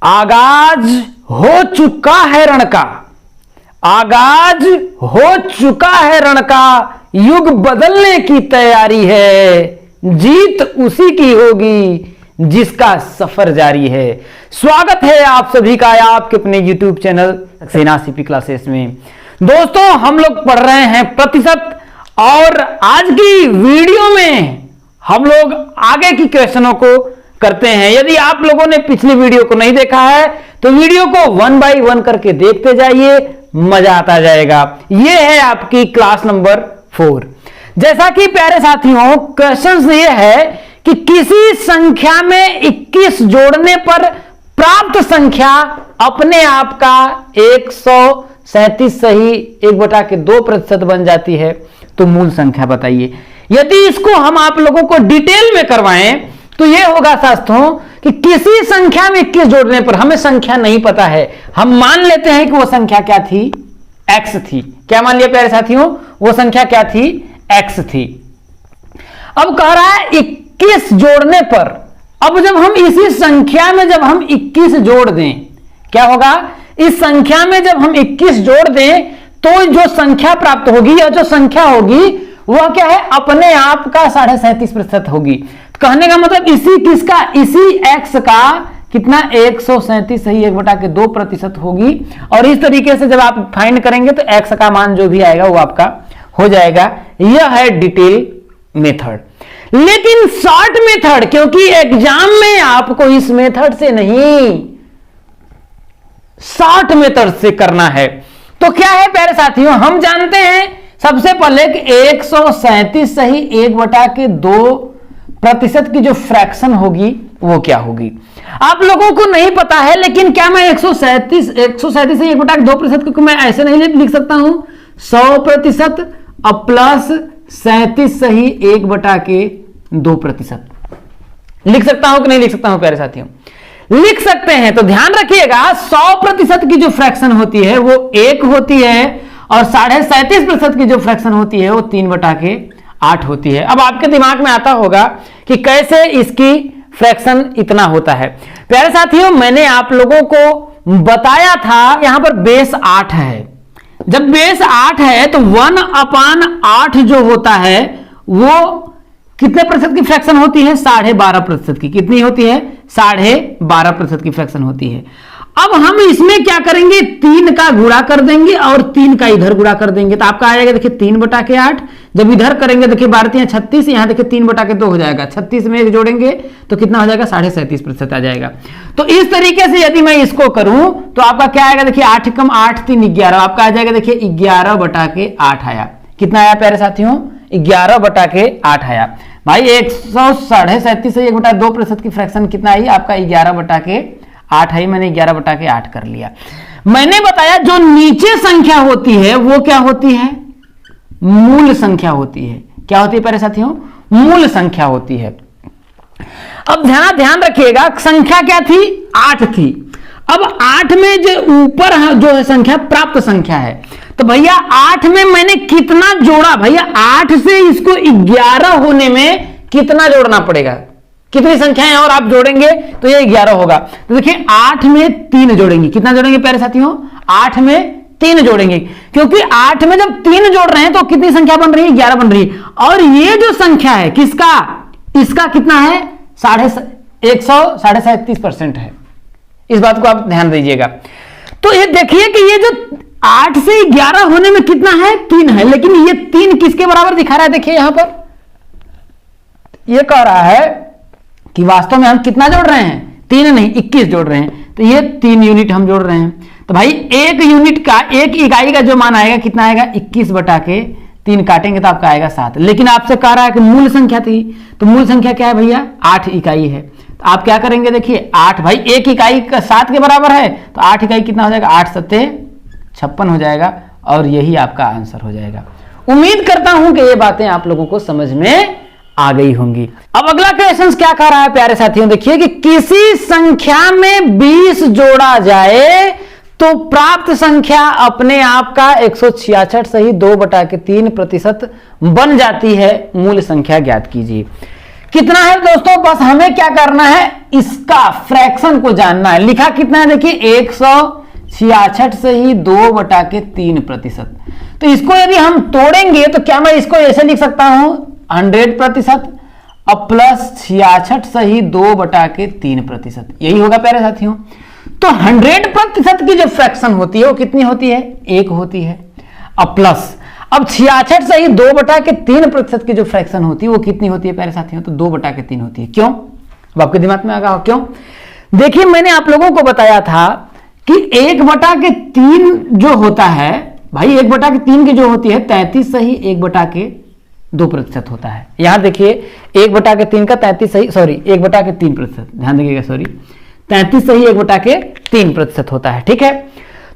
आगाज हो चुका है रण का, आगाज हो चुका है रण का, युग बदलने की तैयारी है, जीत उसी की होगी जिसका सफर जारी है। स्वागत है आप सभी का आपके अपने YouTube channel Saxena CP classes में। दोस्तों, हम लोग पढ़ रहे हैं प्रतिशत और आज की वीडियो में हम लोग आगे की क्वेश्चनों को करते हैं। यदि आप लोगों ने पिछली वीडियो को नहीं देखा है तो वीडियो को 1 बाय 1 करके देखते जाइए, मजा आता जाएगा। यह है आपकी क्लास नंबर 4। जैसा कि प्यारे साथियों, क्वेश्चन ये है कि किसी संख्या में 21 जोड़ने पर प्राप्त संख्या अपने आप का 137 सही 1/2% बन जाती है, तो मूल संख्या बताइए। यदि इसको हम आप लोगों को डिटेल में करवाएं तो यह होगा साथियों कि किसी संख्या में 21 जोड़ने पर, हमें संख्या नहीं पता है, हम मान लेते हैं कि वो संख्या क्या थी, x थी। क्या मान लिया प्यारे साथियों, वो संख्या क्या थी, x थी। अब कह रहा है 21 जोड़ने पर, अब जब हम इसी संख्या में जब हम 21 जोड़ दें, क्या होगा, इस संख्या में जब हम 21 जोड़ दें तो जो संख्या प्राप्त होगी या जो संख्या होगी वह क्या है, अपने आप का 37.5% होगी। कहने का मतलब इसी किसका, इसी x का कितना 137 सही 1/2% होगी। और इस तरीके से जब आप फाइंड करेंगे तो x का मान जो भी आएगा वो आपका हो जाएगा। यह है डिटेल मेथड। लेकिन शॉर्ट मेथड, क्योंकि एग्जाम में आपको इस मेथड से नहीं, शॉर्ट मेथड से करना है। तो क्या है प्यारे साथियों, हम जानते हैं सबसे पहले कि 137 सही 1/2% की जो फ्रैक्शन होगी वो क्या होगी, आप लोगों को नहीं पता है। लेकिन क्या मैं 137 सही 1/2% को मैं ऐसे नहीं लिख सकता हूं, 100% और प्लस 37 सही 1/2% लिख सकता हूं कि नहीं लिख सकता हूं प्यारे साथियों, लिख सकते हैं। तो ध्यान रखिएगा 100% की जो फ्रैक्शन होती है वो 1 होती है और 37.5% की जो फ्रैक्शन होती है वो 3/8 होती है। अब आपके दिमाग में आता होगा कि कैसे इसकी फ्रैक्शन इतना होता है। प्यारे साथियों, मैंने आप लोगों को बताया था, यहां पर बेस 8 है। जब बेस 8 है तो 1/8 जो होता है वो कितने प्रतिशत की फ्रैक्शन होती है, 12.5% की। कितनी होती है, 12.5% की फ्रैक्शन होती है। अब हम इसमें क्या करेंगे, 3 का गुणा कर देंगे और 3 का इधर गुणा कर देंगे, तो आपका आ जाएगा देखिए 3/8। जब इधर करेंगे देखिए 12 36, यहां देखिए 3/2 हो जाएगा। 36 में 1 जोड़ेंगे तो कितना हो जाएगा, 37.5% आ जाएगा। तो इस तरीके से यदि मैं इसको करूं तो आपका क्या आएगा, देखिए 8 कम 8 3 11, आपका आ जाएगा देखिए 11/8 आया। कितना आया प्यारे साथियों, 11/8 आया। भाई 137 से 1/2% की फ्रैक्शन कितना आई, आपका 11/8 आई। मैंने 11/8 कर लिया। मैंने बताया जो नीचे संख्या होती है वो क्या होती है, मूल संख्या होती है। क्या होती है प्यारे साथियों, मूल संख्या होती है। अब ध्यान रखिएगा, संख्या क्या थी, 8 थी। अब 8 में जो ऊपर जो है संख्या प्राप्त संख्या है, तो भैया 8 में मैंने कितना जोड़ा, भैया 8 से इसको 11 होने में कितना जोड़ना पड़ेगा, कितनी संख्याएं और आप जोड़ेंगे तो ये 11 होगा। तो देखिए 8 में 3 जोड़ेंगे, कितना जोड़ेंगे प्यारे साथियों, 8 में 3 जोड़ेंगे, क्योंकि 8 में जब 3 जोड़ रहे हैं तो कितनी संख्या बन रही है, 11 बन रही है। और ये जो संख्या है किसका, इसका कितना है, 137% है। इस बात को आप ध्यान दीजिएगा। तो ये देखिए कि ये जो 8 से 11 होने में कितना है, 3 है। लेकिन ये 3 किसके बराबर दिखा रहा है, देखिए यहां पर ये कह रहा है कि वास्तव में हम कितना जोड़ रहे हैं, 3 नहीं 21 जोड़ रहे हैं। तो ये 3 यूनिट हम जोड़ रहे हैं। तो भाई 1 यूनिट का, 1 इकाई का जो मान आएगा कितना आएगा, 21/3 काटेंगे तो आपका आएगा 7। लेकिन आपसे कह रहा है कि मूल संख्या थी, तो मूल संख्या क्या है भैया, 8 इकाई है। तो आप क्या करेंगे, देखिए 8, भाई 1 इकाई का 7 के बराबर है, तो 8 इकाई कितना हो जाएगा, 8 7 56 हो जाएगा। और यही आपका आंसर हो जाएगा। उम्मीद करता हूं कि ये बातें आप लोगों को समझ में आ गई होंगी। अब अगला क्वेश्चन क्या कह रहा है प्यारे साथियों, देखिए कि किसी संख्या में 20 जोड़ा जाए तो प्राप्त संख्या अपने आप का 166 सही 2/3% बन जाती है। मूल संख्या ज्ञात कीजिए। कितना है दोस्तों, बस हमें क्या करना है, इसका फ्रैक्शन को जानना है। लिखा कितना है देखिए 166 से ही 2/3%। तो इसको यदि हम तोड़ेंगे तो क्या मैं इसको ऐसे लिख सकता हूं 100% अब प्लस 66 से ही 2/3%, यही होगा प्यारे साथियों। तो 100% की जो फ्रैक्शन होती है वो कितनी होती है, 1 होती है। अब प्लस अब 66 से ही 2/3% की जो फ्रैक्शन होती है वो कितनी होती है प्यारे साथियों, तो 2/3 होती है। क्यों, अब आपके दिमाग में आएगा क्यों। देखिए मैंने आप लोगों को बताया था कि 1/3 जो होता है भाई, 1/3 की जो होती है 33 से ही 1/2% होता है। यहां देखिए 1/3 का 33 सही, सॉरी 1/3%, ध्यान देखिएगा, सॉरी 33 से ही 1/3% होता है। ठीक है,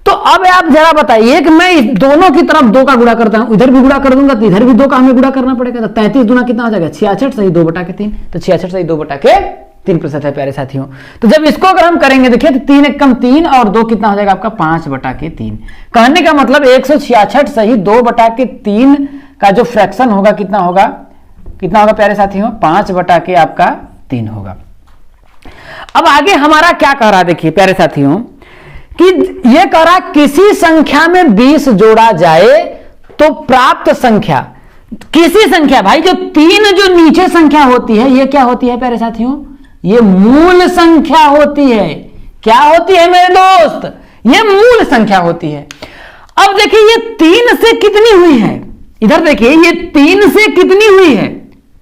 तो अब आप जरा बताइए कि मैं दोनों की तरफ 2 का गुणा करता हूं, इधर भी गुणा कर दूंगा तो इधर भी 2 का हमें गुणा करना पड़ेगा। तो 33 दूना कितना हो जाएगा 66 से ही 2/3, तो 66 से ही 2/3% है प्यारे साथियों। तो जब इसको अगर हम करेंगे देखिए तो 3 एकम 3 और 2 कितना हो जाएगा आपका 5/3। कहने का मतलब 166 से ही 2/3 का जो फ्रैक्शन होगा कितना होगा प्यारे साथियों, 5/3 होगा। अब आगे हमारा क्या कह रहा है देखिए प्यारे साथियों कि यह कह रहा किसी संख्या में 20 जोड़ा जाए तो प्राप्त संख्या, किसी संख्या भाई जो 3 जो नीचे संख्या होती है ये क्या होती है प्यारे साथियों, ये मूल संख्या होती है। क्या होती है मेरे दोस्त, ये मूल संख्या होती है। अब देखिए ये 3 से कितनी हुई है, इधर देखिए ये 3 से कितनी हुई है,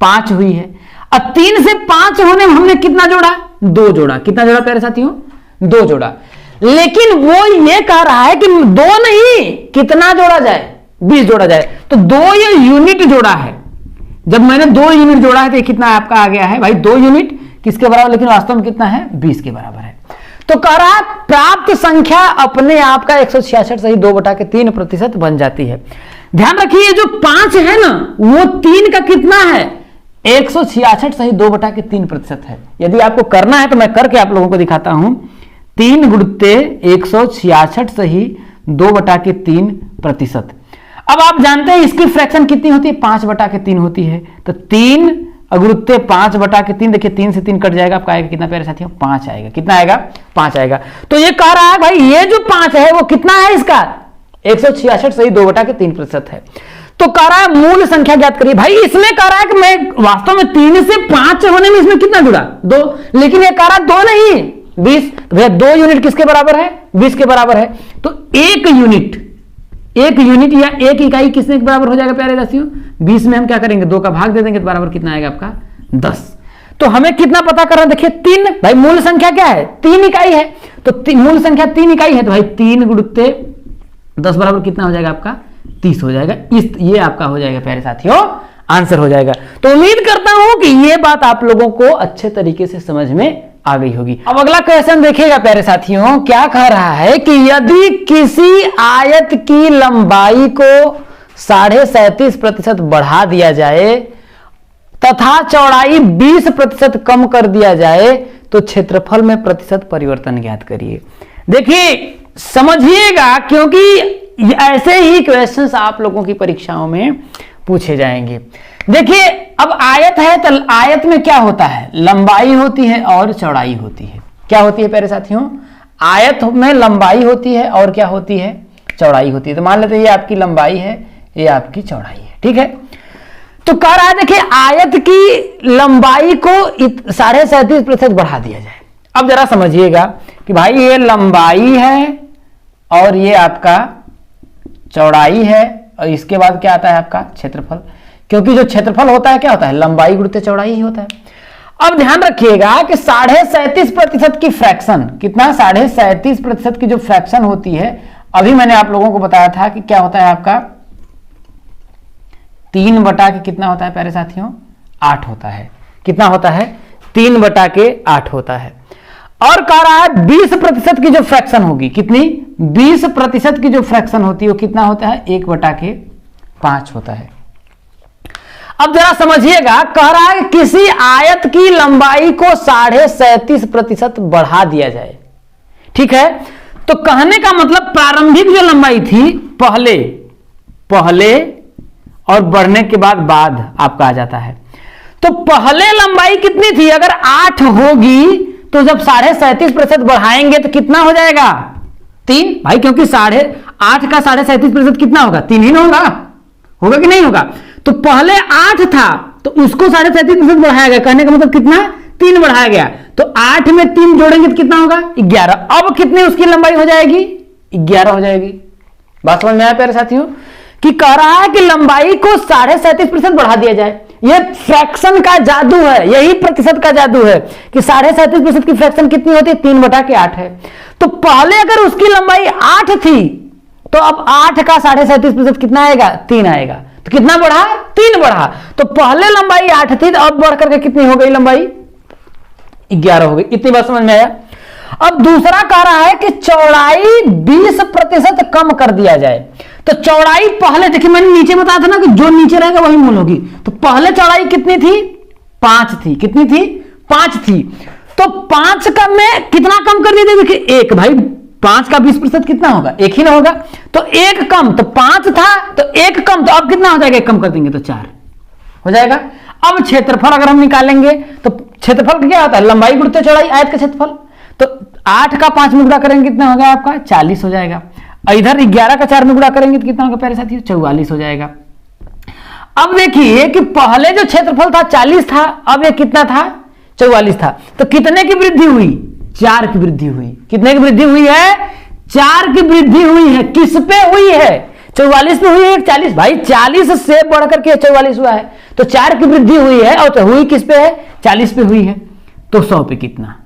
5 हुई है। अब 3 से 5 होने में हमने कितना जोड़ा, 2 जोड़ा। कितना जोड़ा प्यारे साथियों, 2 जोड़ा। लेकिन वो ये कह रहा है कि 2 नहीं, कितना जोड़ा जाए, 20 जोड़ा जाए। तो 2 ये यूनिट जोड़ा है। जब मैंने 2 यूनिट जोड़ा है तो कितना आपका आ गया है भाई 2 यूनिट किसके बराबर, लेकिन वास्तव में कितना है 20 के बराबर है। तो कह रहा है प्राप्त संख्या अपने आप का 166 से ही 2/3% बन जाती है। ध्यान रखिए जो 5 है ना वो 3 का कितना है, 166 से ही 2/3% है। यदि आपको करना है तो मैं करके आप लोगों को दिखाता हूं। 3 गुणित 166 से ही 2/3%। अब आप जानते हैं इसकी फ्रैक्शन कितनी होती है, 5/3 होती है। तो 3 गुणित 5/3, देखिए 3 से 3 कट जाएगा, आपका आएगा कितना प्यारे साथियों, 5 आएगा। कितना आएगा, 5 आएगा। तो ये कह रहा है भाई ये जो 5 है वो कितना है, इसका 166 से ही 2/3% है। तो कह रहा है मूल संख्या ज्ञात करिए। भाई इसमें कह रहा है कि मैं वास्तव में 3 से 5 होने में इसमें कितना जुड़ा, 2, लेकिन ये कह रहा है 2 नहीं 20। तो भैया 2 यूनिट किसके बराबर है, 20 के बराबर है। तो 1 यूनिट या 1 इकाई किसने के बराबर हो जाएगा प्यारे साथियों, 20 में हम क्या करेंगे 2 का भाग दे देंगे तो बराबर कितना आएगा आपका 10। तो हमें कितना पता करना, देखिए 3, भाई मूल संख्या क्या है 3 इकाई है। तो मूल संख्या 3 इकाई है, तो भाई 3 गुणित 10 बराबर कितना हो जाएगा आपका 30 हो जाएगा। ये आपका हो जाएगा प्यारे साथियों, आंसर हो जाएगा। तो उम्मीद करता हूं कि ये बात आप लोगों को अच्छे तरीके से समझ में आ गई होगी। अब अगला क्वेश्चन देखिएगा प्यारे साथियों, क्या कह रहा है कि यदि किसी आयत की लंबाई को 37.5% बढ़ा दिया जाए तथा चौड़ाई 20% कम कर दिया जाए तो क्षेत्रफल में प्रतिशत परिवर्तन ज्ञात करिए। देखिए समझिएगा क्योंकि ऐसे ही क्वेश्चंस आप लोगों की परीक्षाओं में पूछे जाएंगे। देखिए अब आयत है तो आयत में क्या होता है, लंबाई होती है और चौड़ाई होती है। क्या होती है प्यारे साथियों, आयत में लंबाई होती है और क्या होती है, चौड़ाई होती है। तो मान लेते हैं ये आपकी लंबाई है, ये आपकी चौड़ाई है, ठीक है। तो कह रहा है देखिए आयत की लंबाई को 37.5% बढ़ा दिया जाए। अब जरा समझिएगा कि भाई ये लंबाई है और ये आपका चौड़ाई है और इसके बाद क्या आता है आपका क्षेत्रफल, क्योंकि जो क्षेत्रफल होता है क्या होता है, लंबाई गुणित चौड़ाई ही होता है। अब ध्यान रखिएगा कि 37.5% की फ्रैक्शन, कितना 37.5% की जो फ्रैक्शन होती है, अभी मैंने आप लोगों को बताया था कि क्या होता है आपका 3 बटा के कितना होता है प्यारे साथियों 8 होता है। कितना होता है 3 बटा के 8 होता है। और कह रहा है 20% की जो फ्रैक्शन होगी, कितनी 20% की जो फ्रैक्शन होती है वो कितना होता है 1 बटा के 5 होता है। अब जरा समझिएगा, कह रहा है किसी आयत की लंबाई को 37.5% बढ़ा दिया जाए, ठीक है। तो कहने का मतलब प्रारंभिक जो लंबाई थी पहले और बढ़ने के बाद आपका आ जाता है। तो पहले लंबाई कितनी थी, अगर 8 होगी तो जब 37.5% बढ़ाएंगे तो कितना हो जाएगा, 3 भाई, क्योंकि 8.5 का 37.5% कितना होगा, 3 ही ना होगा, होगा कि नहीं होगा। तो पहले 8 था तो उसको 37.5% बढ़ाया गया, कहने का मतलब कितना, 3 बढ़ाया गया। तो 8 में 3 जोड़ेंगे तो कितना होगा, 11। अब कितनी उसकी लंबाई हो जाएगी, 11 हो जाएगी। बात समझ में आया प्यारे साथियों, कि कह रहा है कि लंबाई को 37.5% बढ़ा दिया जाए। यह फ्रैक्शन का जादू है, यही प्रतिशत का जादू है कि 37.5% की फ्रैक्शन कितनी होती है, 3/8 है। तो पहले अगर उसकी लंबाई 8 थी तो अब 8 का 37.5% कितना आएगा, 3 आएगा। तो कितना बढ़ा, 3 बढ़ा। तो पहले लंबाई 8 थी तो अब बढ़ करके कितनी हो गई लंबाई, 11 हो गई। इतनी बात समझ में आया। अब दूसरा कह रहा है कि चौड़ाई 20% कम कर दिया जाए। तो चौड़ाई पहले, देखिए मैंने नीचे बताया था ना कि जो नीचे रहेगा वही मूल होगी। तो पहले चौड़ाई कितनी थी, 5 थी। कितनी थी, 5 थी। तो 5 का में कितना कम कर दिया, देखिए 1, भाई 5 का 20% कितना होगा, 1 ही ना होगा। तो 1 कम, तो 5 था तो 1 कम, तो अब कितना हो जाएगा, 1 कम कर देंगे तो 4 हो जाएगा। अब क्षेत्रफल अगर हम निकालेंगे तो क्षेत्रफल क्या होता है, लंबाई गुणित चौड़ाई, आयत का क्षेत्रफल। तो 8 का 5 में गुणा करेंगे कितना होगा आपका, 40 हो जाएगा। इधर 11 का 4 में गुणा करेंगे तो कितना होगा प्यारे साथियों, 44 हो जाएगा। अब देखिए कि पहले जो क्षेत्रफल था 40 था, अब ये कितना था, 44 था। तो कितने की वृद्धि हुई, 4 की वृद्धि हुई। कितने की वृद्धि हुई है, 4 की वृद्धि हुई है। किस पे हुई है, 44 पे हुई है, 40 भाई 40 से बढ़कर के 44 हुआ है। तो 4 की वृद्धि हुई है, और तो हुई किस पे है, 40 पे हुई है। तो 100 पे कितना,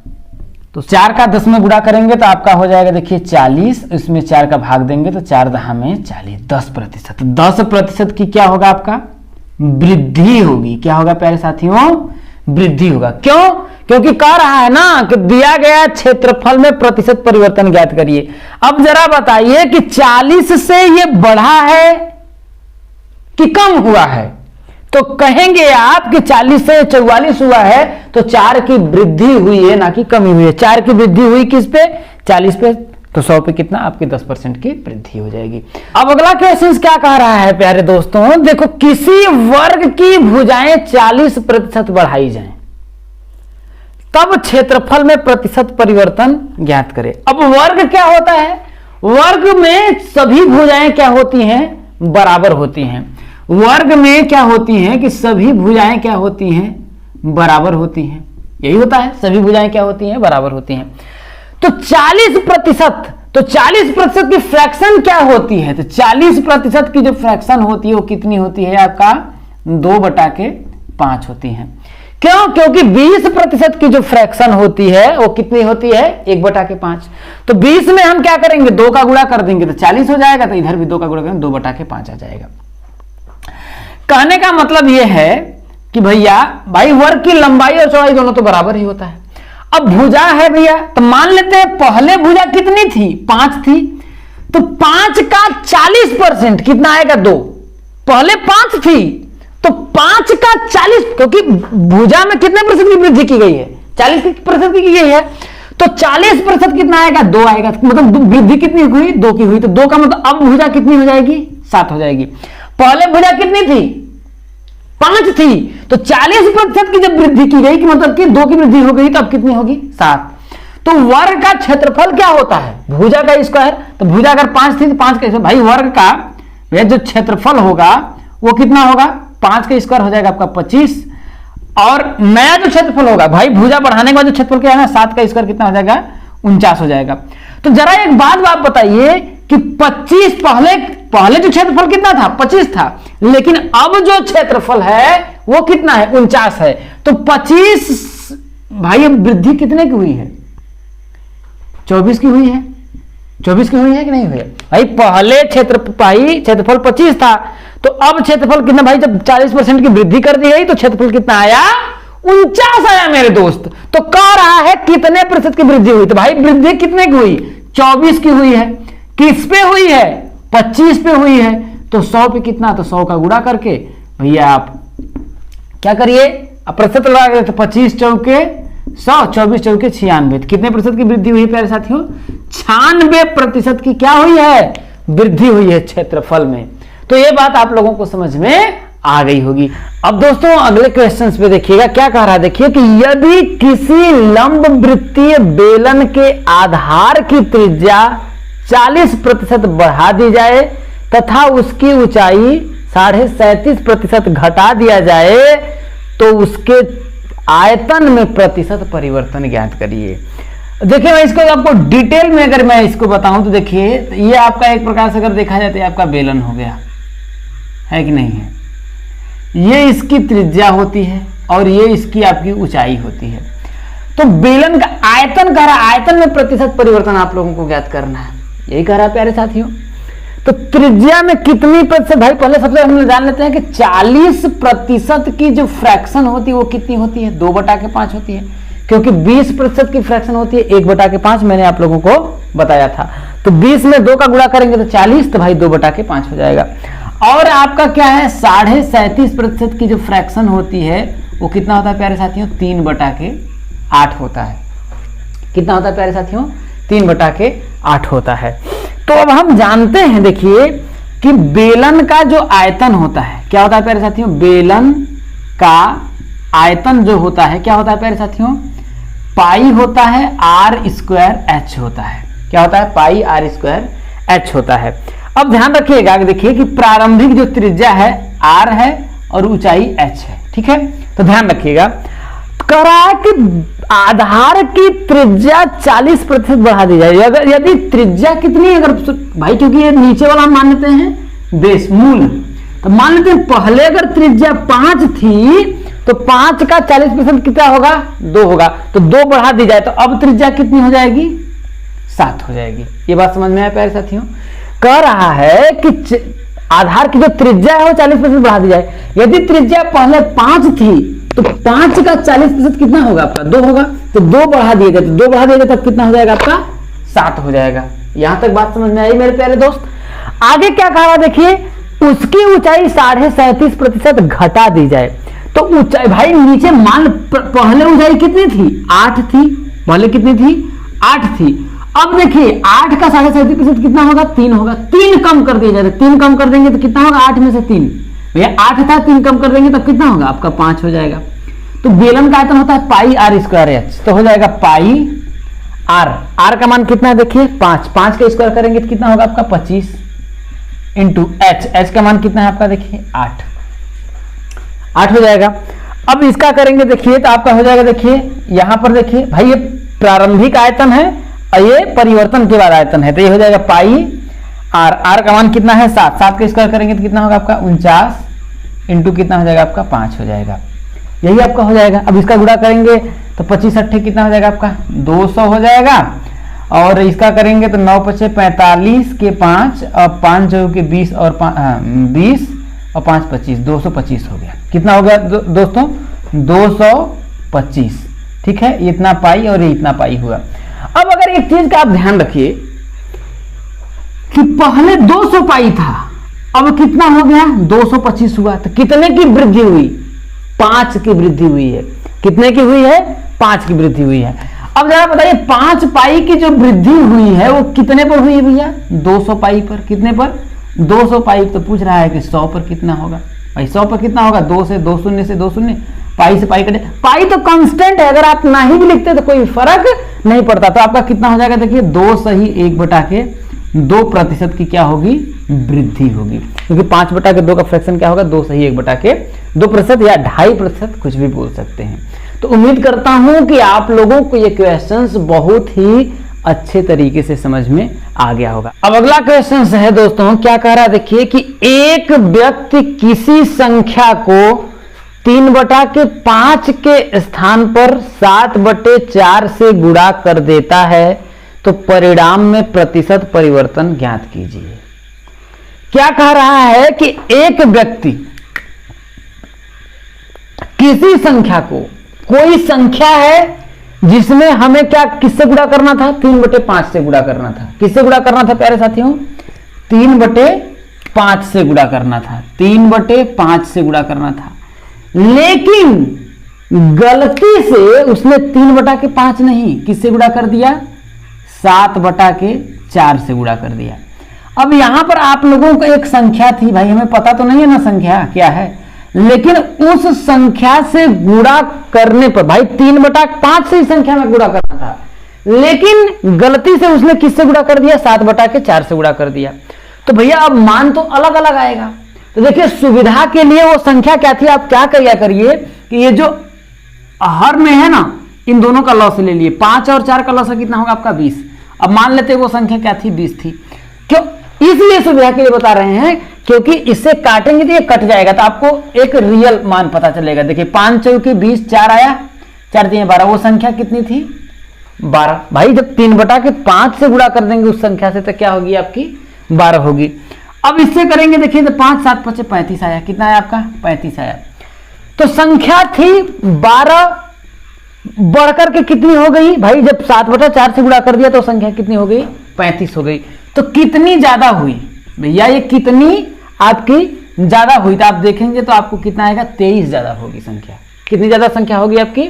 तो 4 का 10 में गुणा करेंगे तो आपका हो जाएगा, देखिए 40, इसमें 4 का भाग देंगे तो 4 दहा में 40, 10%। 10% की क्या होगा, आपका वृद्धि होगी। क्या होगा प्यारे साथियों, वृद्धि होगा। क्यों, क्योंकि कह रहा है ना कि दिया गया क्षेत्रफल में प्रतिशत परिवर्तन ज्ञात करिए। अब जरा बताइए कि 40 से ये बढ़ा है कि कम हुआ है। तो कहेंगे आप कि 40 से 44 हुआ है तो 4 की वृद्धि हुई है, ना कि कमी हुई है। 4 की वृद्धि हुई किस पे, 40 पे। तो 100 पे कितना, आपकी 10% की वृद्धि हो जाएगी। अब अगला क्वेश्चन क्या कह रहा है प्यारे दोस्तों, देखो किसी वर्ग की भुजाएं 40% बढ़ाई जाएं तब क्षेत्रफल में प्रतिशत परिवर्तन ज्ञात करें। अब वर्ग क्या होता है, वर्ग में सभी भुजाएं क्या होती हैं, बराबर होती हैं। वर्ग में क्या होती हैं कि सभी भुजाएं क्या होती हैं, बराबर होती हैं। यही होता है, सभी भुजाएं क्या होती हैं, बराबर होती हैं। तो 40%, तो 40% की फ्रैक्शन क्या होती है, तो 40% की जो फ्रैक्शन होती है वो कितनी होती है, आपका 2/5 होती है। क्यों, क्योंकि 20% की जो फ्रैक्शन होती है वो कितनी होती है, 1/5। तो 20 में हम क्या करेंगे, 2 का गुणा कर देंगे तो 40 हो जाएगा। तो इधर भी 2 का गुणा करेंगे, 2/5 आ जाएगा। कहने का मतलब यह है कि भैया भाई वर्ग की लंबाई और चौड़ाई दोनों तो बराबर ही होता है। अब भुजा है भैया, तो मान लेते हैं पहले भुजा कितनी थी, 5 थी। तो 5 का 40% कितना आएगा, 2। पहले 5 थी तो 5 का 40, क्योंकि भुजा में कितने % की वृद्धि की गई है, 40% की गई है। तो 40% कितना आएगा, 2 आएगा। मतलब वृद्धि कितनी हुई, 2 की हुई। तो 2 का मतलब अब भुजा कितनी हो जाएगी, 7 हो जाएगी। पहले भुजा कितनी थी, 5 थी। तो 40% की जब वृद्धि की गई कि मतलब कि 2 की वृद्धि हो गई, तो अब कितनी होगी, 7। तो वर्ग का क्षेत्रफल क्या होता है, भुजा का स्क्वायर। तो भुजा अगर 5 थी तो 5 कैसे, भाई वर्ग का जो क्षेत्रफल होगा वो कितना होगा, 5 का स्क्वायर हो जाएगा आपका 25। और नया जो क्षेत्रफल होगा, भाई भुजा बढ़ाने के बाद जो क्षेत्रफल क्या है ना, 7 का स्क्वायर कितना हो जाएगा, 49 हो जाएगा। तो जरा एक बात आप बताइए कि 25 पहले जो क्षेत्रफल कितना था, 25 था। लेकिन अब जो क्षेत्रफल है वो कितना है, 49 है। तो 25 भाई अब वृद्धि कितने की हुई है, 24 की हुई है। 24 की हुई है कि नहीं हुई है भाई। पहले क्षेत्रफल 25 था, तो अब क्षेत्रफल कितना भाई, जब 40% की वृद्धि कर दी गई तो क्षेत्रफल कितना आया, 49 आया मेरे दोस्त। तो कह रहा है कितने प्रतिशत की वृद्धि हुई, तो भाई वृद्धि कितने की हुई, 24 की हुई है। किस पे हुई है, 25 पे हुई है। तो 100 पे कितना, तो 100 का गुणा करके भैया आप क्या करिए, प्रतिशत लगा के, तो 25 चौके 100, 24 चौके 96। कितने प्रतिशत की वृद्धि हुई प्यारे साथियों, 96% की क्या हुई है, वृद्धि हुई है क्षेत्रफल में। तो ये बात आप लोगों को समझ में आ गई होगी। अब दोस्तों अगले क्वेश्चंस पे देखिएगा क्या कह रहा है, देखिए कि यदि किसी लंब वृत्तीय बेलन के आधार की त्रिज्या 40% बढ़ा दी जाए तथा उसकी ऊंचाई 37.5% घटा दिया जाए तो उसके आयतन में प्रतिशत परिवर्तन ज्ञात करिए। देखिए मैं इसको आपको डिटेल में अगर मैं इसको बताऊं तो देखिए ये आपका एक प्रकार से अगर देखा जाए तो आपका बेलन हो गया, है कि नहीं है। ये इसकी त्रिज्या होती है और ये इसकी आपकी ऊंचाई होती है। तो बेलन का आयतन कह रहा है, आयतन में प्रतिशत परिवर्तन आप लोगों को ज्ञात करना है, यही कह रहा है प्यारे साथियों। तो त्रिज्या में कितनी प्रतिशत, भाई पहले सबसे हम जान लेते हैं कि 40% की जो फ्रैक्शन होती है वो कितनी होती है, 2/5 होती है, क्योंकि 20% की फ्रैक्शन होती है 1/5, मैंने आप लोगों को बताया था। तो 20 में 2 का गुणा करेंगे तो 40, तो भाई 2/5 हो जाएगा। और आपका क्या है 37.5% की जो फ्रैक्शन होती है वो कितना होता है प्यारे साथियों, 3/8 होता है। कितना होता है प्यारे साथियों, 3/8 होता है। तो अब हम जानते हैं देखिए कि बेलन का जो आयतन होता है क्या होता है प्यारे साथियों, बेलन का आयतन जो होता है क्या होता है प्यारे साथियों, पाई होता है r²h होता है। क्या होता है, पाई r²h होता है। अब ध्यान रखिएगा कि देखिए कि प्रारंभिक जो त्रिज्या है r है और ऊंचाई h है, ठीक है। तो ध्यान रखिएगा कह रहा है कि आधार की त्रिज्या 40% बढ़ा दी जाए। अगर यदि त्रिज्या कितनी है, अगर भाई क्योंकि ये नीचे वाला हम मान लेते हैं बेस मूल, तो मान लेते हैं पहले अगर त्रिज्या 5 थी तो 5 का 40% कितना होगा, 2 होगा, तो 2 बढ़ा दी जाए तो अब त्रिज्या कितनी हो जाएगी, 7 हो जाएगी। ये बात समझ में आया प्यारे साथियों। कह रहा है कि आधार की जो त्रिज्या है वो 40% बढ़ा दी जाए। यदि त्रिज्या पहले 5 थी तो 5 का 40% कितना होगा आपका, 2 होगा, तो 2 बढ़ा दिए जाए, तो 2 बढ़ा दिए जाए तब कितना हो जाएगा आपका, 7 हो जाएगा। यहां तक बात समझ में आई मेरे प्यारे दोस्त। आगे क्या कह रहा है देखिए, उसकी ऊंचाई 37.5% घटा दी जाए। तो ऊंचाई भाई नीचे मान पहले ऊंचाई कितनी थी, 8 थी, पहले कितनी थी, 8 थी। अब देखिए 8 का 37.5% कितना होगा, 3 होगा, 3 कम कर दिया जाए, 3 कम कर देंगे तो कितना होगा, 8 में से 3, भैया 8 था, 3 कम कर देंगे तब कितना होगा आपका, 5 हो जाएगा। तो बेलन का आयतन होता है पाई r²h, तो हो जाएगा पाई r का मान कितना है देखिए 5 का स्क्वायर करेंगे तो कितना होगा आपका 25 इंटू h का मान कितना है आपका देखिए 8 हो जाएगा। अब इसका करेंगे देखिए तो आपका हो जाएगा, देखिए यहां पर देखिए भाई ये प्रारंभिक आयतन है और ये परिवर्तन के बाद आयतन है, तो ये हो जाएगा पाई r का मान कितना है 7 का स्क्वायर करेंगे तो कितना होगा आपका 49 इंटू कितना हो जाएगा आपका 5 हो जाएगा, यही आपका हो जाएगा। अब इसका गुणा करेंगे तो 25 8 कितना हो जाएगा आपका 200 हो जाएगा, और इसका करेंगे तो 9 5 45 के 5 और 5 जो के 20 और 20 और 5 25 225 हो गया। कितना हो गया दोस्तों 225, ठीक है, इतना पाई और ये इतना पाई हुआ। अब अगर एक चीज का आप ध्यान रखिए कि पहले 200 पाई था, अब कितना हो गया 225 हुआ, तो कितने की वृद्धि हुई, 5 की वृद्धि हुई है। कितने की हुई है, 5 की वृद्धि हुई है। अब जरा बताइए 5 पाई की जो वृद्धि हुई है वो कितने पर हुई है भैया, 200 पाई पर। कितने पर, 200 पाई। तो पूछ रहा है कि 100 पर कितना होगा, भाई 100 पर कितना होगा, 2 से 2 शून्य से 2 शून्य, पाई से पाई कटे, पाई तो कांस्टेंट है, अगर आप नहीं भी लिखते तो कोई फर्क नहीं पड़ता। तो आपका कितना हो जाएगा देखिए 2 सही 1/2% की क्या होगी, वृद्धि होगी, क्योंकि 5/2 का फ्रैक्शन क्या होगा, 2 सही 1/2% या 2.5%, कुछ भी बोल सकते हैं। तो उम्मीद करता हूं कि आप लोगों को ये क्वेश्चंस बहुत ही अच्छे तरीके से समझ में आ गया होगा। अब अगला क्वेश्चन है दोस्तों, क्या कह रहा है देखिए कि एक व्यक्ति किसी संख्या को 3/5 के स्थान पर 7/4 से गुणा कर देता है तो परिणाम में प्रतिशत परिवर्तन ज्ञात कीजिए। क्या कह रहा है कि एक व्यक्ति किसी संख्या को, कोई संख्या है जिसमें हमें क्या किससे गुणा करना था, 3/5 से गुणा करना था। किससे गुणा करना था प्यारे साथियों, 3/5 से गुणा करना था, 3/5 से गुणा करना था। लेकिन गलती से उसने 3/5 नहीं, किससे गुणा कर दिया, 7/4 से गुणा कर दिया। अब यहां पर आप लोगों को एक संख्या थी, भाई हमें पता तो नहीं है ना संख्या क्या है, लेकिन उस संख्या से गुणा करने पर, भाई 3/5 से ही संख्या में गुणा करना था, लेकिन गलती से उसने किससे गुणा कर दिया, 7/4 से गुणा कर दिया। तो भैया अब मान तो अलग अलग आएगा। तो देखिए सुविधा के लिए वो संख्या क्या थी, आप क्या किया करिए कि ये जो हर में है ना, इन दोनों का लॉस ले लिए, 5 और 4 का लॉस कितना होगा आपका 20। अब मान लेते वो संख्या क्या थी, 20 थी। क्यों, इसलिए सुविधा के लिए बता रहे हैं क्योंकि इससे काटेंगे तो ये कट जाएगा, तो आपको एक रियल मान पता चलेगा। देखिए 5 चौके 20, 4 आया, 4 3 12, वो संख्या कितनी थी 12। भाई जब 3/5 से गुणा कर देंगे उस संख्या से तो क्या होगी आपकी 12 होगी। अब इससे करेंगे, देखिए तो 5 7 5 35 आया, कितना आया आपका 35 आया। तो संख्या थी 12 बढ़कर के कितनी हो गई भाई, जब 7/4 से गुणा कर दिया तो संख्या कितनी हो गई 35 हो गई। तो कितनी ज्यादा हुई भैया, ये कितनी आपकी ज्यादा हुई, तो आप देखेंगे तो आपको कितना आएगा 23 ज्यादा होगी संख्या। कितनी ज्यादा संख्या होगी आपकी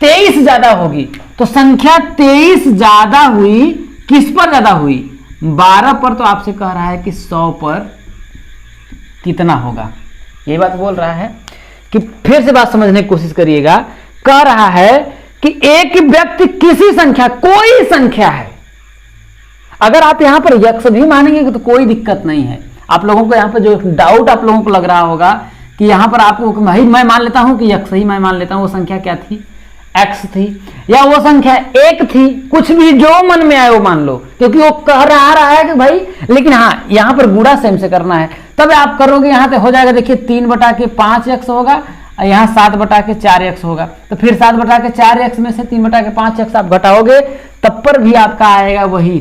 23 ज्यादा होगी। तो संख्या 23 ज्यादा हुई, किस पर ज्यादा हुई 12 पर। तो आपसे कह रहा है कि 100 पर कितना होगा, ये बात बोल रहा है कि फिर से बात समझने की कोशिश करिएगा। कह रहा है कि एक व्यक्ति किसी संख्या, कोई संख्या है, अगर आप यहां पर यक्ष भी मानेंगे तो कोई दिक्कत नहीं है। आप लोगों को यहां पर जो डाउट आप लोगों को लग रहा होगा कि यहां पर आपको भाई मैं मान लेता हूं कि यक्ष ही मैं मान लेता हूं, वो संख्या क्या थी x थी, या वो संख्या 1 थी, कुछ भी जो मन में आए वो मान लो, क्योंकि वो कह रहा है कि भाई, लेकिन हाँ यहां पर गुणा सेम से करना है। तब आप करोगे यहां पे हो जाएगा, देखिए 3/5x होगा, यहाँ 7/4x होगा। तो फिर 7/4x में से 3/5x आप घटाओगे, तब पर भी आपका आएगा वही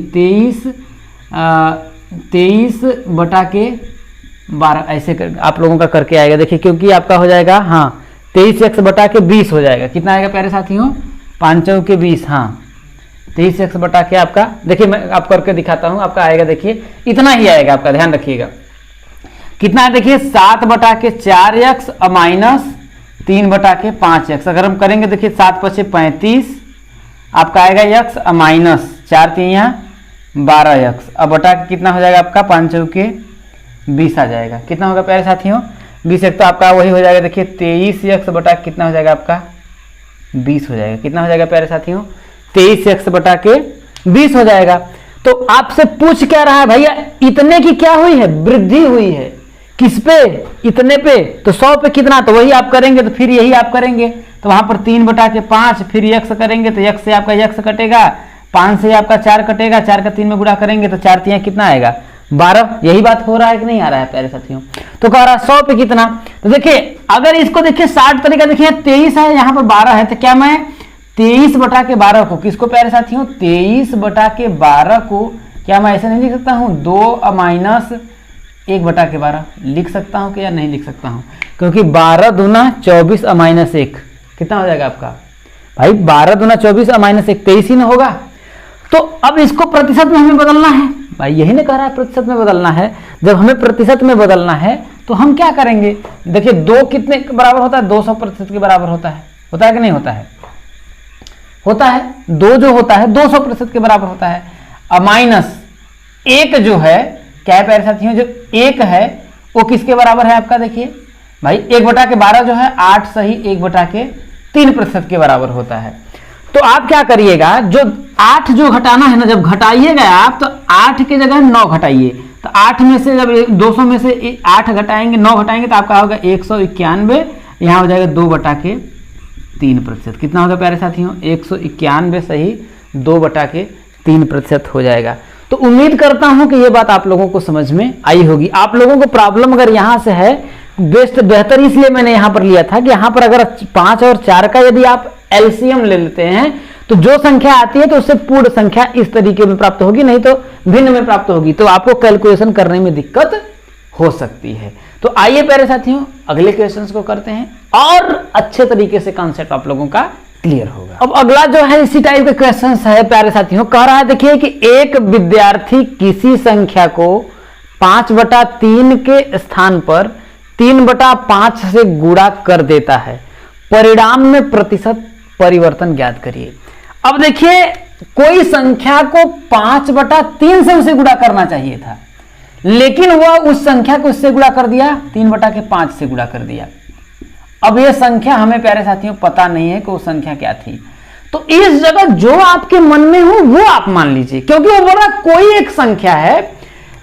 23/12 ऐसे कर, आप लोगों का करके आएगा। देखिए क्योंकि आपका हो जाएगा हाँ 23x/20 हो जाएगा। कितना आएगा प्यारे साथियों 5 चौके 20, हाँ 23x/, आपका देखिए मैं आप करके दिखाता हूँ, आपका आएगा देखिए इतना ही आएगा आपका, ध्यान रखिएगा कितना है। देखिए 7/4x माइनस 3/5x, अगर हम करेंगे देखिए 7 5 35 आपका आएगा x माइनस 4 3 12x, अब बटा के कितना हो जाएगा आपका 5 चौके 20 आ जाएगा। कितना होगा प्यारे साथियों 20 एक, तो आपका वही हो जाएगा देखिए 23x बटा कितना हो जाएगा आपका 20 हो जाएगा। कितना हो जाएगा प्यारे साथियों 23x बटा के 20 हो जाएगा। तो आपसे पूछ क्या रहा है भैया, इतने की क्या हुई है, वृद्धि हुई है, किस पे इतने पे, तो 100 पे कितना, तो वही आप करेंगे, तो फिर यही आप करेंगे, तो वहां पर 3/5 फिर x करेंगे, तो x से आपका x कटेगा, 5 से आपका 4 कटेगा, 4 का 3 में गुणा करेंगे तो 4 3 कितना आएगा 12। यही बात हो रहा है कि नहीं आ रहा है प्यारे साथियों। तो कह रहा है 100 पे कितना, तो देखिए अगर इसको देखिए 60 तरीका, देखिए 23 है यहाँ पर 12 है, तो क्या मैं 23/12 को किसको प्यारे साथियों 23/12 को क्या मैं ऐसे नहीं लिख सकता हूँ 2 माइनस 1/12 लिख सकता हूँ क्या नहीं लिख सकता हूँ, क्योंकि 12 दूना 24 माइनस 1 कितना हो जाएगा आपका भाई 12 दूना 24 माइनस 1 23 ही ना होगा। तो अब इसको प्रतिशत में हमें बदलना है, भाई यही ने कह रहा है प्रतिशत में बदलना है। जब हमें प्रतिशत में बदलना है तो हम क्या करेंगे, देखिए 2 कितने के बराबर होता है 200% के बराबर होता है कि नहीं होता है, होता है 2 जो होता है 200% के बराबर होता है, और माइनस 1 जो है क्या है प्यारे साथियों, जो 1 है वो किसके बराबर है आपका, देखिए भाई 1/12 जो है 8 सही 1/3% के बराबर होता है। तो आप क्या करिएगा, जो 8 जो घटाना है ना, जब घटाइएगा आप तो 8 की जगह 9 घटाइए, तो 8 में से जब 200 में से 8 घटाएंगे 9 घटाएंगे तो आपका होगा 191, यहाँ हो जाएगा 2/3%। कितना होगा प्यारे साथियों 191 सही 2/3% हो जाएगा। तो उम्मीद करता हूं कि ये बात आप लोगों को समझ में आई होगी। आप लोगों को प्रॉब्लम अगर यहां से है बेहतर इसलिए मैंने यहां पर लिया था कि यहां पर अगर 5 और 4 का यदि आप एलसीएम ले लेते हैं तो जो संख्या आती है तो उससे पूर्ण संख्या इस तरीके में प्राप्त होगी, नहीं तो भिन्न में प्राप्त होगी, तो आपको कैलकुलेशन करने में दिक्कत हो सकती है। तो आइए प्यारे साथियों अगले क्वेश्चंस को करते हैं और अच्छे तरीके से कॉन्सेप्ट आप लोगों का क्लियर होगा। अब अगला जो है इसी टाइप के क्वेश्चंस है प्यारे साथियों। कह रहा है देखिए कि एक विद्यार्थी किसी संख्या को 5/3 के स्थान पर 3/5 से गुणा कर देता है, परिणाम में प्रतिशत परिवर्तन ज्ञात करिए। अब देखिए कोई संख्या को 5/3 से उसे गुणा करना चाहिए था, लेकिन वह उस संख्या को उससे गुणा कर दिया, 3/5 से गुणा कर दिया। अब यह संख्या हमें प्यारे साथियों पता नहीं है कि वो संख्या क्या थी, तो इस जगह जो आपके मन में हो वो आप मान लीजिए, क्योंकि वो बोला कोई एक संख्या है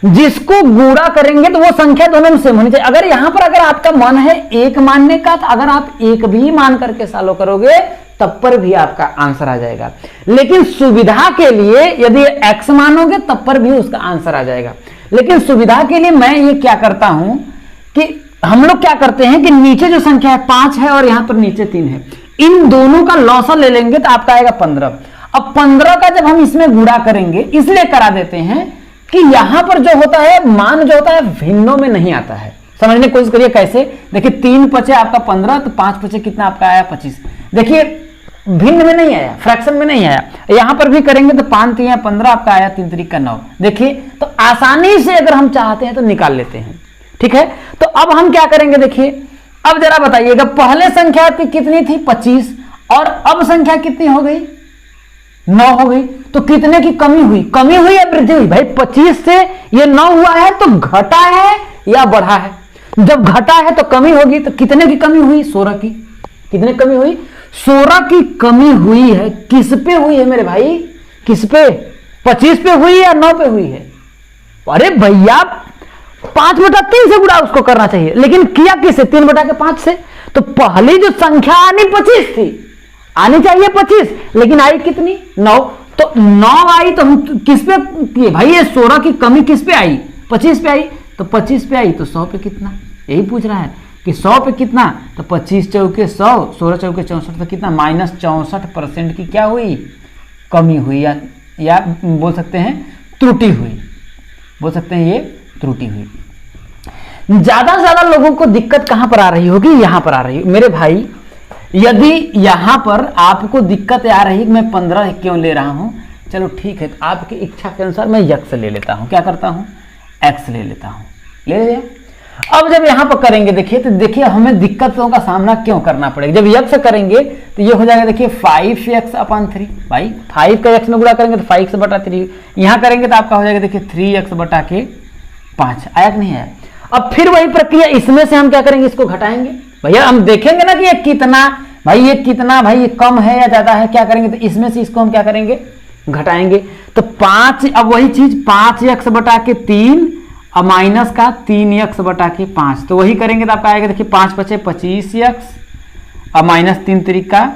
जिसको गुणा करेंगे तो वो संख्या दोनों में सेम होनी चाहिए। अगर यहां पर अगर आपका मन है एक मानने का, तो अगर आप एक भी मान करके सॉल्व करोगे तब पर भी आपका आंसर आ जाएगा। लेकिन सुविधा के लिए यदि x मानोगे तब पर भी उसका आंसर आ जाएगा। लेकिन सुविधा के लिए मैं ये क्या करता हूं कि हम लोग क्या करते हैं कि नीचे जो संख्या है 5 है और यहां पर नीचे 3 है, इन दोनों का लॉसा ले लेंगे तो आपका आएगा 15। अब 15 का जब हम इसमें गुणा करेंगे इसलिए करा देते हैं कि यहां पर जो होता है मान जो होता है भिन्नों में नहीं आता है। समझने की कोशिश करिए कैसे। देखिए 3 पचे आपका 15, तो 5 पचे कितना आपका आया 25। देखिए भिन्न में नहीं आया, फ्रैक्शन में नहीं आया। यहां पर भी करेंगे तो 5 3 15 आपका आया, 3 3 का 9। देखिए तो आसानी से अगर हम चाहते हैं तो निकाल लेते हैं। ठीक है, तो अब हम क्या करेंगे, देखिए अब जरा बताइएगा, पहले संख्या आपकी कितनी थी 25 और अब संख्या कितनी हो गई 9 हो गई, तो कितने की कमी हुई, कमी हुई या वृद्धि हुई? भाई 25 से ये 9 हुआ है तो घटा है या बढ़ा है? जब घटा है तो कमी होगी, तो कितने की कमी हुई 16 की। कितने कमी हुई 16 की कमी हुई है। किस पे हुई है मेरे भाई, किस पे? 25 पे हुई या 9 पे हुई है? अरे भैया 5/3 से गुणा उसको करना चाहिए, लेकिन किया किससे 3/5 से। तो पहली जो संख्या आनी 25 थी, आनी चाहिए 25, लेकिन आई कितनी 9। तो 9 आई तो हम किस पे किए भाई, ये 16 की कमी किस पे आई 25 पे आई, तो 25 पे आई तो 100 पे कितना, यही पूछ रहा है कि 100 पे कितना, तो 25 चौके 100, 16 चौके 64, तो कितना -64% की क्या हुई कमी हुई, या बोल सकते हैं त्रुटि हुई, बोल सकते हैं ये त्रुटि हुई। ज्यादा से ज्यादा लोगों को दिक्कत कहां पर आ रही होगी, यहां पर आ रही है मेरे भाई। यदि यहां पर आपको दिक्कत आ रही मैं 15 क्यों ले रहा हूं, चलो ठीक है, तो आपकी इच्छा के अनुसार मैं x ले लेता हूं। क्या करता हूं, x ले लेता हूं, ले लिया। अब जब यहां पर करेंगे देखिए, तो देखिए हमें दिक्कतों का सामना क्यों करना पड़ेगा। जब x करेंगे तो ये हो जाएगा देखिए 5x/3। भाई 5 का x में गुणा करेंगे तो 5x/3, यहां करेंगे तो आपका हो जाएगा देखिए 3x/5। आया कि नहीं आया? अब फिर वही प्रक्रिया, इसमें से हम क्या करेंगे, इसको घटाएंगे। भैया हम देखेंगे ना कि ये कितना, भाई ये कितना, भाई ये कम है या ज्यादा है, क्या करेंगे, तो इसमें से इसको हम क्या करेंगे, घटाएंगे। तो 5, अब वही चीज 5x/3 और माइनस का 3x/5, तो वही करेंगे तो आपका आएगा देखिए 5 × 5 = 25x और -3 × 3 =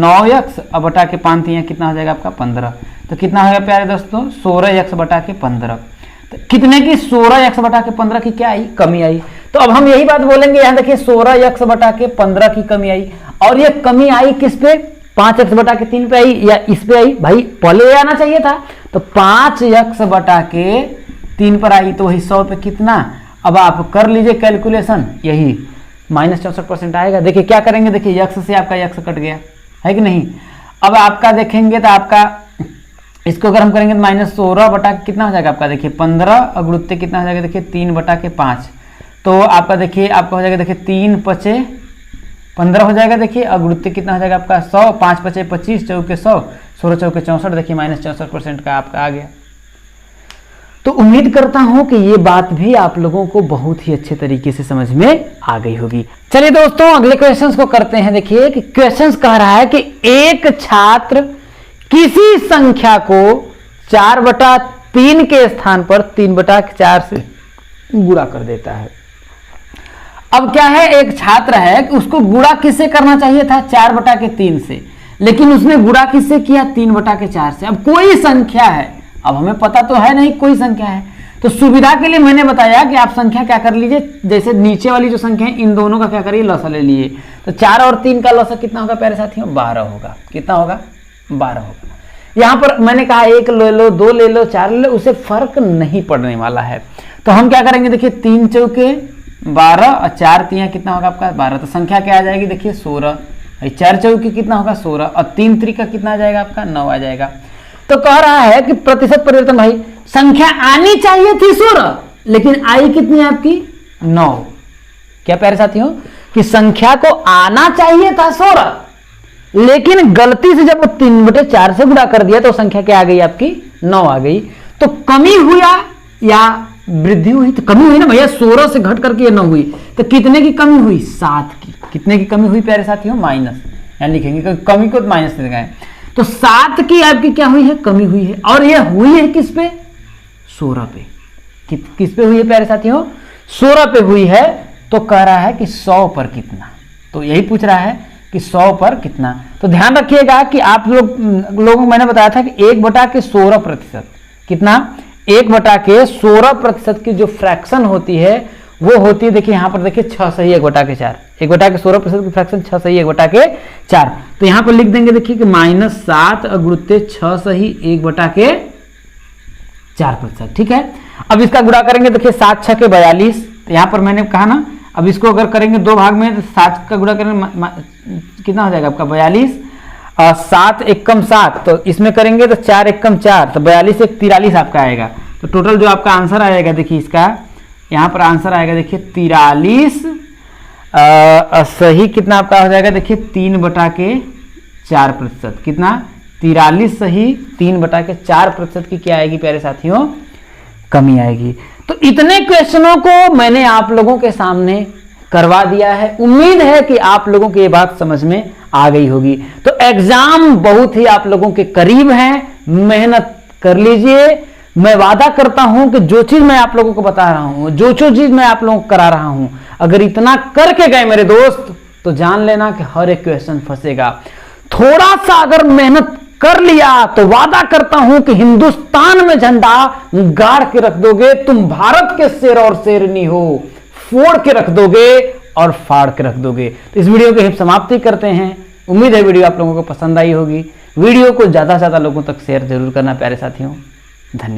9x और बटा के 5 3 कितना हो जाएगा आपका 15। तो कितना होगा प्यारे दोस्तों 16x/15। तो कितने की 16x/15 की क्या आई, कमी आई। तो अब हम यही बात बोलेंगे, यहां देखिए 16x/15 की कमी आई, और ये कमी आई किस पे, 5x/3 पे आई या इस पे आई? भाई पहले आना चाहिए था, तो 5x/3 पर आई, तो वही 100 पे कितना। अब आप कर लीजिए कैलकुलेशन, यही -64% आएगा। देखिए क्या करेंगे, देखिए x से आपका x कट गया है कि नहीं। अब आपका देखेंगे तो आपका इसको अगर हम करेंगे तो -16 कितना हो जाएगा आपका, देखिए 15 और गुणुत्ते कितना हो जाएगा, देखिए 3/5। तो आपका देखिए आपका हो जाएगा देखिए 3 × 5 = 15 हो जाएगा। देखिए और गुणुत्ते कितना हो जाएगा आपका 100, 5 × 5 = 25, चौके 100, 16 चौके 64, देखिए -64% का आपका आ गया। तो उम्मीद करता हूं कि ये बात भी आप लोगों को बहुत ही अच्छे तरीके से समझ में आ गई होगी। चलिए दोस्तों अगले क्वेश्चंस को करते हैं। देखिए कि क्वेश्चंस कह रहा है कि एक छात्र किसी संख्या को 4/3 के स्थान पर 3/4 से गुणा कर देता है। अब क्या है, एक छात्र है कि उसको गुणा किससे करना चाहिए था 4/3 से, लेकिन उसने गुणा किससे किया 3/4 से। अब कोई संख्या है, अब हमें पता तो है नहीं कोई संख्या है, तो सुविधा के लिए मैंने बताया कि आप संख्या क्या कर लीजिए, जैसे नीचे वाली जो संख्या है इन दोनों का क्या करिए लौसा ले लिए। तो 4 और 3 का लौसा कितना होगा प्यारे साथियों, 12 होगा। कितना होगा, 12 होगा। यहां पर मैंने कहा 1 ले लो, 2 ले लो, 4 ले लो, उससे फर्क नहीं पड़ने वाला है। तो हम क्या करेंगे, देखिए 3 चौके 12 और 4 3 कितना होगा आपका 12। तो संख्या क्या आ जाएगी, देखिए 16। 4 चौके कितना होगा 16 और 3 3 का कितना आ जाएगा आपका 9 आ जाएगा। तो कह रहा है कि प्रतिशत परिवर्तन, भाई संख्या आनी चाहिए थी 16, लेकिन आई कितनी आपकी 9। क्या प्यारे साथियों, कि संख्या को आना चाहिए था 16, लेकिन गलती से जब वो 3/4 से गुणा कर दिया तो संख्या क्या आ गई आपकी 9 आ गई। तो कमी हुआ या वृद्धि हुई तो कमी हुई ना भैया, 16 से घट करके ये 9 हुई, तो कितने की कमी हुई? 7 की। कितने की कमी हुई प्यारे साथियों? माइनस, यहाँ लिखेंगे क्योंकि कमी को माइनस से लगाएं, तो 7 की आपकी क्या हुई है? कमी हुई है। और ये हुई है किस पे? 16 पे। किस पे हुई है प्यारे साथियों? 16 पे हुई है। तो कह रहा है कि 100 पर कितना, तो यही पूछ रहा है कि 100 पर कितना। तो ध्यान रखिएगा कि आप लोगों को मैंने बताया था कि 1/16%, कितना? 1/16% की जो फ्रैक्शन होती है वो होती है, देखिए यहां पर देखिए 6 सही 1/4, 1/16% की फ्रैक्शन 6 सही 1/4। तो यहां पर लिख देंगे देखिए कि -7 गुणित 6 सही 1/4%। ठीक है, अब इसका गुणा करेंगे, देखिए 7 6 के 42, तो यहां पर मैंने कहा ना, अब इसको अगर करेंगे 2 भाग में तो 7 का गुणा करेंगे कितना हो जाएगा आपका? 42, 7 एकम 7, तो इसमें करेंगे तो 4 एकम 4, तो 42 एक 43 आपका आएगा। तो टोटल जो आपका आंसर आएगा देखिए इसका, यहाँ पर आंसर आएगा देखिए 43 सही कितना आपका हो जाएगा? देखिए 3/4%। कितना? 43 सही 3/4% की क्या आएगी प्यारे साथियों? कमी आएगी। तो इतने क्वेश्चनों को मैंने आप लोगों के सामने करवा दिया है। उम्मीद है कि आप लोगों को ये बात समझ में आ गई होगी। तो एग्जाम बहुत ही आप लोगों के करीब है, मेहनत कर लीजिए। मैं वादा करता हूं कि जो चीज मैं आप लोगों को बता रहा हूं, जो चीज मैं आप लोगों को करा रहा हूं, अगर इतना करके गए मेरे दोस्त तो जान लेना कि हर एक क्वेश्चन फंसेगा। थोड़ा सा अगर मेहनत कर लिया तो वादा करता हूं कि हिंदुस्तान में झंडा गाड़ के रख दोगे। तुम भारत के शेर और शेरनी हो, फोड़ के रख दोगे और फाड़ के रख दोगे। तो इस वीडियो की समाप्ति करते हैं। उम्मीद है वीडियो आप लोगों को पसंद आई होगी। वीडियो को ज्यादा से ज्यादा लोगों तक शेयर जरूर करना प्यारे साथियों। धन्यवाद।